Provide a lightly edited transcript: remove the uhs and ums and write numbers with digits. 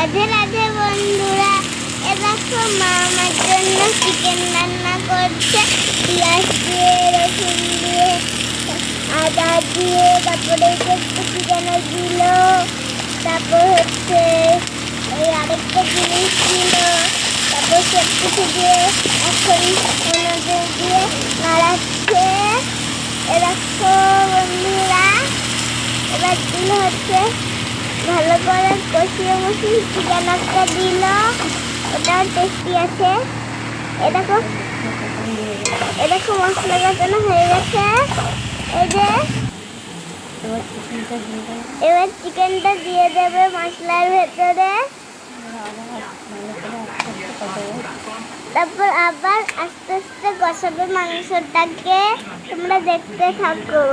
রাধে রাধে বন্ধুরা, এ দেখো মা আমার জন্য চিকেন রান্না করছে। পেঁয়াজ দিয়ে, রসুন দিয়ে, আদা দিয়ে, তারপরে একটু চিকেন দিল, তারপর হচ্ছে ওই আরেকটা জিনিস দিল, তারপর সব কিছু দিয়ে এখন ওনাদের দিয়ে নাড়াচ্ছে। এ দেখো বন্ধুরা, এবার দিল হচ্ছে ভালো করে কষিয়ে মশিয়ে চিকেন একটা দিল, ওটাও টেস্টি আছে। এ দেখো মশলা কষানো হয়ে গেছে। এই যে এবার চিকেনটা দিয়ে দেবে মশলার ভেতরে, তারপর আবার আস্তে আস্তে কষাবে মাংসটাকে। তোমরা দেখতে থাকো।